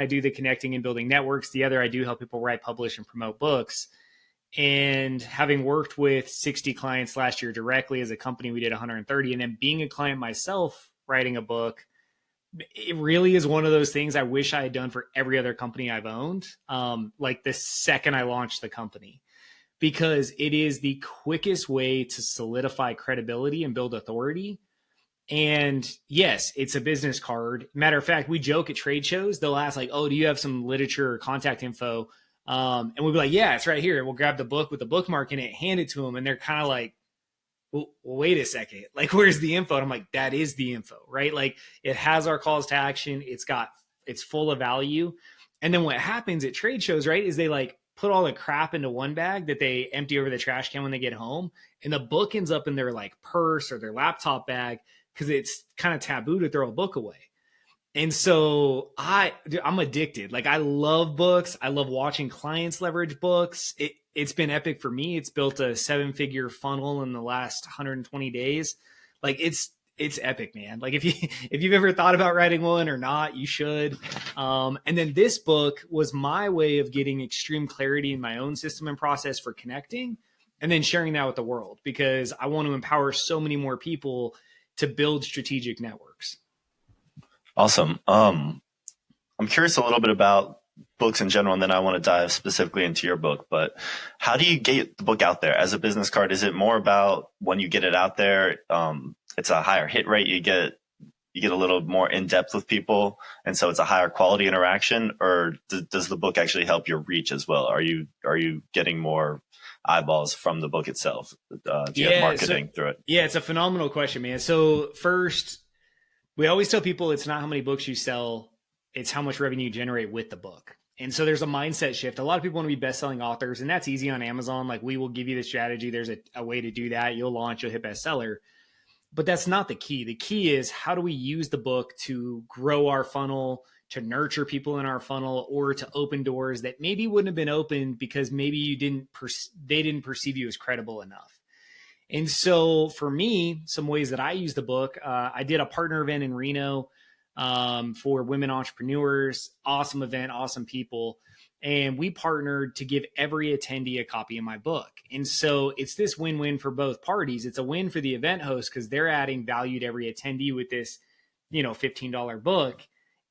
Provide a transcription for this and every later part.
I do the connecting and building networks. The other, I do help people write, publish, and promote books. And having worked with 60 clients last year directly as a company, we did 130. And then being a client myself, writing a book, it really is one of those things I wish I had done for every other company I've owned. Like the second I launched the company, because it is the quickest way to solidify credibility and build authority. And yes, it's a business card. Matter of fact, we joke at trade shows, they'll ask like, oh, do you have some literature or contact info? And we'll be like, yeah, it's right here. We'll grab the book with the bookmark in it, hand it to them. And they're kind of like, well, wait a second, like, where's the info? And I'm like, that is the info, right? Like, it has our calls to action. It's full of value. And then what happens at trade shows, right, is they like put all the crap into one bag that they empty over the trash can when they get home. And the book ends up in their like purse or their laptop bag because it's kind of taboo to throw a book away. And so I'm addicted. Like, I love books. I love watching clients leverage books. It's been epic for me. It's built a 7-figure funnel in the last 120 days. Like, it's epic, man. Like, if you've ever thought about writing one or not, you should. And then this book was my way of getting extreme clarity in my own system and process for connecting, and then sharing that with the world, because I want to empower so many more people to build strategic networks. Awesome. I'm curious a little bit about books in general, and then I want to dive specifically into your book. But how do you get the book out there as a business card? Is it more about when you get it out there, it's a higher hit rate, you get a little more in depth with people, and so it's a higher quality interaction, or does the book actually help your reach as well? Are you getting more eyeballs from the book itself? Do you have marketing through it? Yeah, it's a phenomenal question, man. So first, we always tell people it's not how many books you sell, it's how much revenue you generate with the book. And so there's a mindset shift. A lot of people want to be best-selling authors, and that's easy on Amazon. Like, we will give you the strategy. There's a way to do that. You'll launch, you'll hit bestseller. But that's not the key. The key is, how do we use the book to grow our funnel, to nurture people in our funnel, or to open doors that maybe wouldn't have been opened because maybe they didn't perceive you as credible enough. And so for me, some ways that I use the book, I did a partner event in Reno for women entrepreneurs. Awesome event, awesome people. And we partnered to give every attendee a copy of my book. And so it's this win-win for both parties. It's a win for the event host because they're adding value to every attendee with this, $15 book.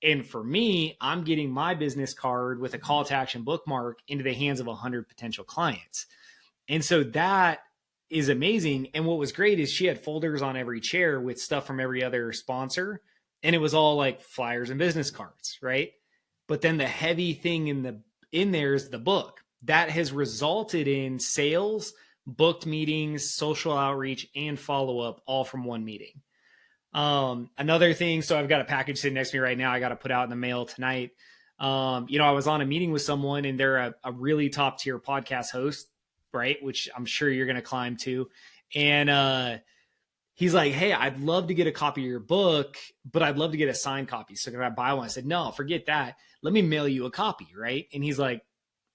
And for me, I'm getting my business card with a call to action bookmark into the hands of 100 potential clients. And so that is amazing. And what was great is she had folders on every chair with stuff from every other sponsor. And it was all like flyers and business cards, right? But then the heavy thing in there is the book. That has resulted in sales, booked meetings, social outreach, and follow-up, all from one meeting. Another thing, so I've got a package sitting next to me right now. I got to put out in the mail tonight. I was on a meeting with someone, and they're a really top tier podcast host, right? Which I'm sure you're going to climb to. And, he's like, hey, I'd love to get a copy of your book, but I'd love to get a signed copy. So can I buy one? I said, no, forget that. Let me mail you a copy, right? And he's like,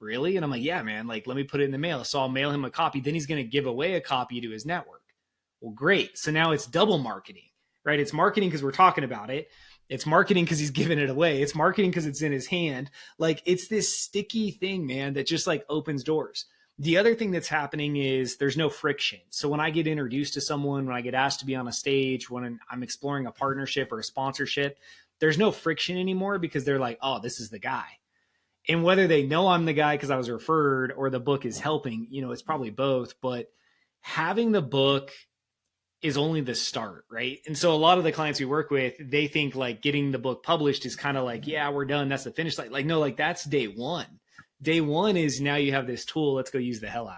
really? And I'm like, yeah, man, like, let me put it in the mail. So I'll mail him a copy. Then he's going to give away a copy to his network. Well, great. So now it's double marketing, right? It's marketing because we're talking about it. It's marketing because he's giving it away. It's marketing because it's in his hand. Like, it's this sticky thing, man, that just like opens doors. The other thing that's happening is there's no friction. So when I get introduced to someone, when I get asked to be on a stage, when I'm exploring a partnership or a sponsorship, there's no friction anymore because they're like, oh, this is the guy. And whether they know I'm the guy because I was referred or the book is helping, it's probably both. But having the book is only the start, right? And so a lot of the clients we work with, they think like getting the book published is kind of like, yeah, we're done. That's the finish line. Like, no, like, that's day one. Day one is now you have this tool. Let's go use the hell out